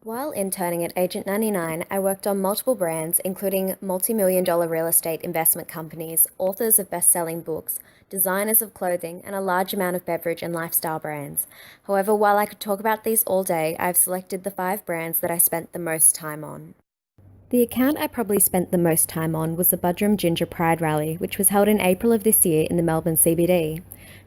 While interning at Agent 99, I worked on multiple brands, including multi-million-dollar real estate investment companies, authors of best-selling books, designers of clothing, and a large amount of beverage and lifestyle brands. However, while I could talk about these all day, I've selected the 5 brands that I spent the most time on. The account I probably spent the most time on was the Budrum Ginger Pride Rally, which was held in April of this year in the Melbourne CBD.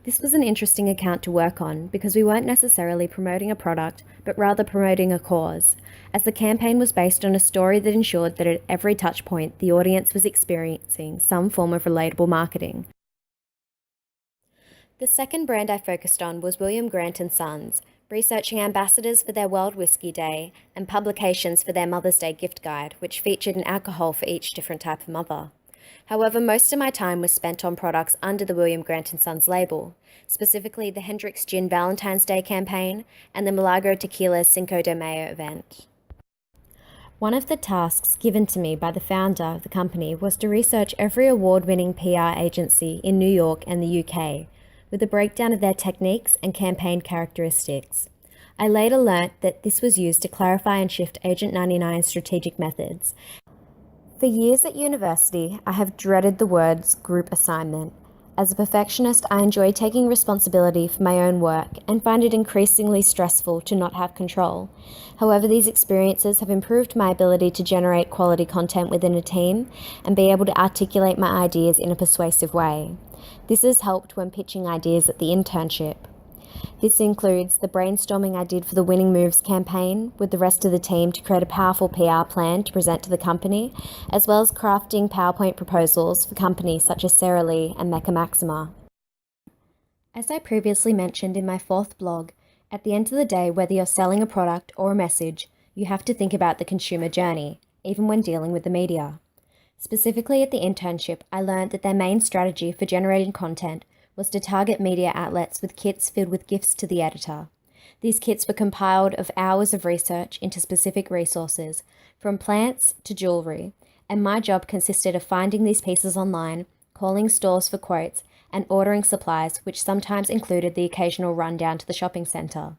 This was an interesting account to work on because we weren't necessarily promoting a product, but rather promoting a cause, as the campaign was based on a story that ensured that at every touch point the audience was experiencing some form of relatable marketing. The second brand I focused on was William Grant & Sons, researching ambassadors for their World Whisky Day and publications for their Mother's Day gift guide, which featured an alcohol for each different type of mother. However, most of my time was spent on products under the William Grant & Sons label, specifically the Hendrick's Gin Valentine's Day campaign and the Milagro Tequila's Cinco de Mayo event. One of the tasks given to me by the founder of the company was to research every award-winning PR agency in New York and the UK, with a breakdown of their techniques and campaign characteristics. I later learnt that this was used to clarify and shift Agent 99's strategic methods. For years at university, I have dreaded the words group assignment. As a perfectionist, I enjoy taking responsibility for my own work and find it increasingly stressful to not have control. However, these experiences have improved my ability to generate quality content within a team and be able to articulate my ideas in a persuasive way. This has helped when pitching ideas at the internship. This includes the brainstorming I did for the Winning Moves campaign with the rest of the team to create a powerful PR plan to present to the company, as well as crafting PowerPoint proposals for companies such as Sara Lee and Mecca Maxima. As I previously mentioned in my 4th blog, at the end of the day, whether you're selling a product or a message, you have to think about the consumer journey, even when dealing with the media. Specifically at the internship, I learned that their main strategy for generating content was to target media outlets with kits filled with gifts to the editor. These kits were compiled of hours of research into specific resources, from plants to jewellery, and my job consisted of finding these pieces online, calling stores for quotes, and ordering supplies, which sometimes included the occasional run down to the shopping centre.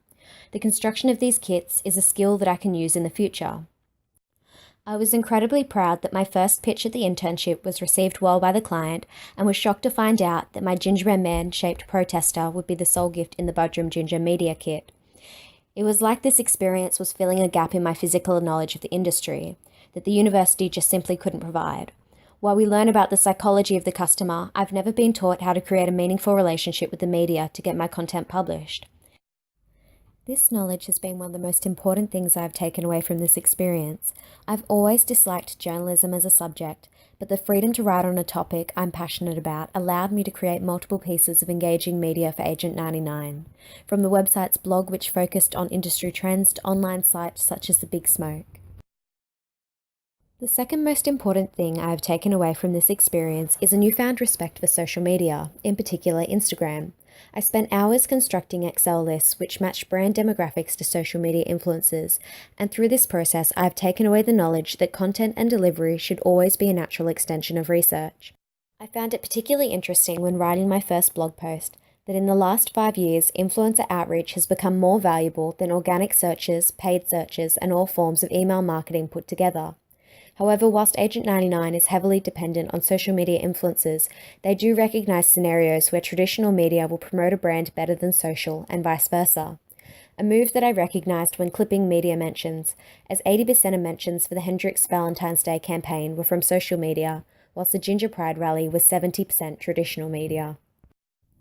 The construction of these kits is a skill that I can use in the future. I was incredibly proud that my first pitch at the internship was received well by the client and was shocked to find out that my gingerbread man-shaped protester would be the sole gift in the Budrum Ginger media kit. It was like this experience was filling a gap in my physical knowledge of the industry that the university just simply couldn't provide. While we learn about the psychology of the customer, I've never been taught how to create a meaningful relationship with the media to get my content published. This knowledge has been one of the most important things I've taken away from this experience. I've always disliked journalism as a subject, but the freedom to write on a topic I'm passionate about allowed me to create multiple pieces of engaging media for Agent 99, from the website's blog which focused on industry trends to online sites such as The Big Smoke. The second most important thing I have taken away from this experience is a newfound respect for social media, in particular Instagram. I spent hours constructing Excel lists which matched brand demographics to social media influencers, and through this process I have taken away the knowledge that content and delivery should always be a natural extension of research. I found it particularly interesting when writing my first blog post that in the last 5 years, influencer outreach has become more valuable than organic searches, paid searches, and all forms of email marketing put together. However, whilst Agent 99 is heavily dependent on social media influencers, they do recognise scenarios where traditional media will promote a brand better than social, and vice versa. A move that I recognised when clipping media mentions, as 80% of mentions for the Hendrick's Valentine's Day campaign were from social media, whilst the Ginger Pride Rally was 70% traditional media.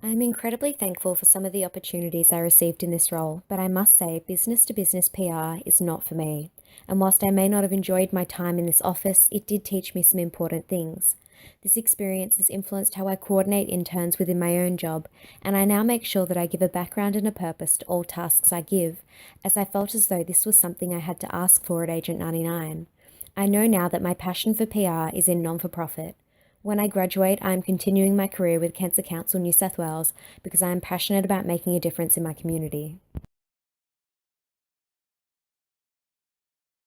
I am incredibly thankful for some of the opportunities I received in this role, but I must say business-to-business PR is not for me. And whilst I may not have enjoyed my time in this office, it did teach me some important things. This experience has influenced how I coordinate interns within my own job, and I now make sure that I give a background and a purpose to all tasks I give, as I felt as though this was something I had to ask for at Agent 99. I know now that my passion for PR is in non-for-profit. When I graduate, I am continuing my career with Cancer Council New South Wales because I am passionate about making a difference in my community.